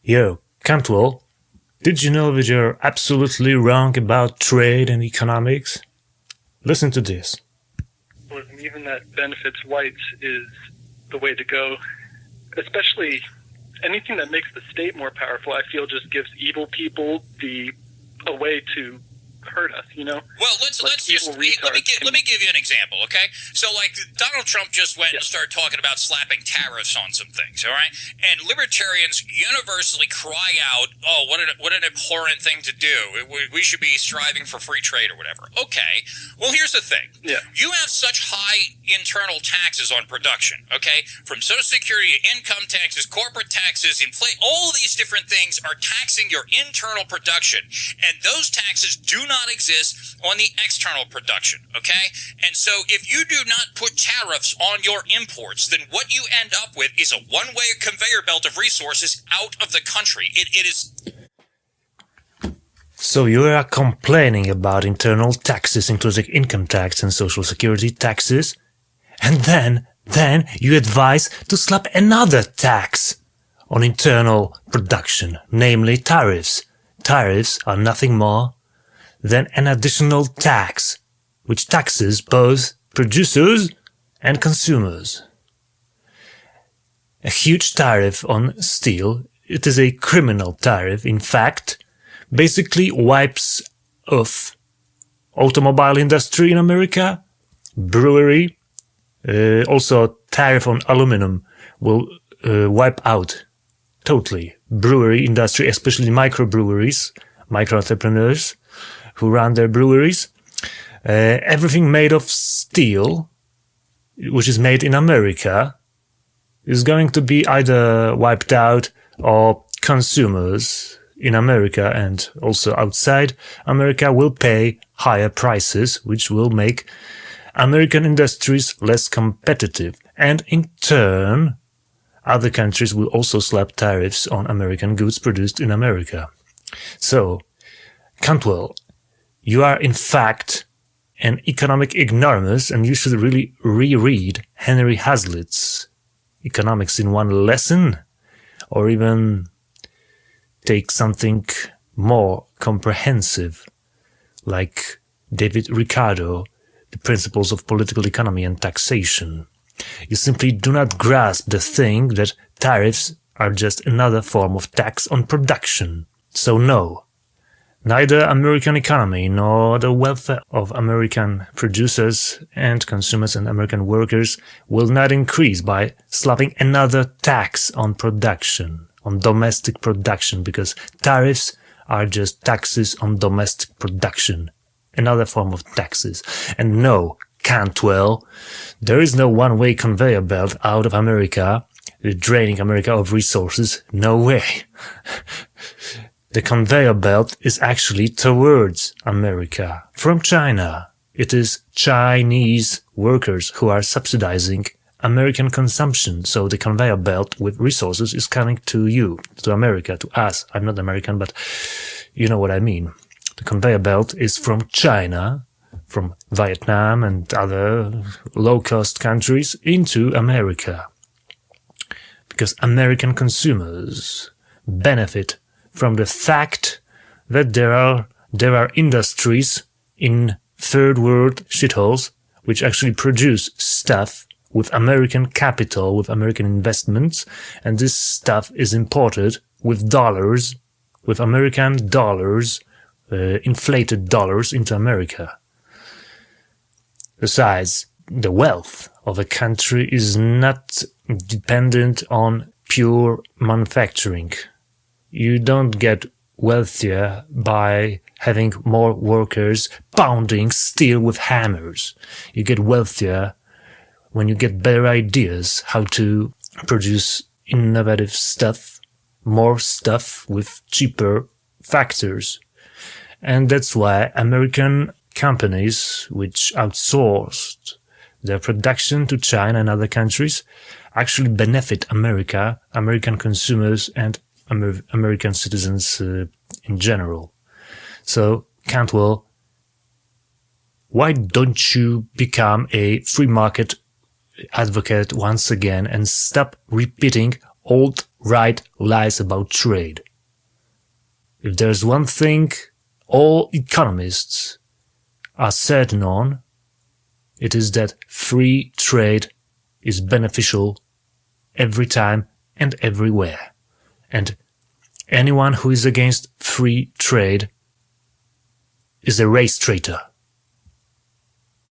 Yo, Cantwell, did you know that you're absolutely wrong about trade and economics? Listen to this. Well, even that benefits whites is the way to go. Especially anything that makes the state more powerful, I feel just gives evil people a way to hurt us, you know? Well, let's just let me give you an example, okay? So, like, Donald Trump just went and started talking about slapping tariffs on some things, all right? And libertarians universally cry out, "Oh, what an abhorrent thing to do! We should be striving for free trade or whatever." Okay. Well, here's the thing. Yeah. You have such high internal taxes on production, okay? From Social Security, income taxes, corporate taxes, inflation, all these different things are taxing your internal production, and those taxes do not exist on the external production, okay? And so if you do not put tariffs on your imports, then what you end up with is a one-way conveyor belt of resources out of the country. It is... So you are complaining about internal taxes, including income tax and social security taxes, and then you advise to slap another tax on internal production, namely tariffs. Tariffs are nothing more than an additional tax, which taxes both producers and consumers. A huge tariff on steel, it is a criminal tariff, in fact, basically wipes off automobile industry in America, brewery, also tariff on aluminum will wipe out totally brewery industry, especially microbreweries, micro-entrepreneurs who run their breweries. Everything made of steel, which is made in America, is going to be either wiped out, or consumers in America and also outside America will pay higher prices, which will make American industries less competitive. And in turn, other countries will also slap tariffs on American goods produced in America. So, Cantwell, you are in fact an economic ignoramus, and you should really reread Henry Hazlitt's Economics in One Lesson, or even take something more comprehensive, like David Ricardo, The Principles of Political Economy and Taxation. You simply do not grasp the thing that tariffs are just another form of tax on production. So no, neither American economy nor the welfare of American producers and consumers and American workers will not increase by slapping another tax on production, on domestic production, because tariffs are just taxes on domestic production, another form of taxes. And no, Cantwell, there is no one-way conveyor belt out of America, draining America of resources. No way. The conveyor belt is actually towards America, from China. It is Chinese workers who are subsidizing American consumption. So the conveyor belt with resources is coming to you, to America, to us. I'm not American, but you know what I mean. The conveyor belt is from China, from Vietnam and other low-cost countries into America. Because American consumers benefit from the fact that there are industries in third world shitholes which actually produce stuff with American capital, with American investments, and this stuff is imported with dollars, with American dollars, inflated dollars into America. Besides, the wealth of a country is not dependent on pure manufacturing. You don't get wealthier by having more workers pounding steel with hammers. You get wealthier when you get better ideas how to produce innovative stuff, more stuff with cheaper factors. And that's why American companies which outsourced their production to China and other countries actually benefit America, American consumers and American citizens in general. So, Cantwell, why don't you become a free market advocate once again and stop repeating old write lies about trade. If there's one thing all economists are certain on, it is that free trade is beneficial every time and everywhere. And anyone who is against free trade is a race traitor.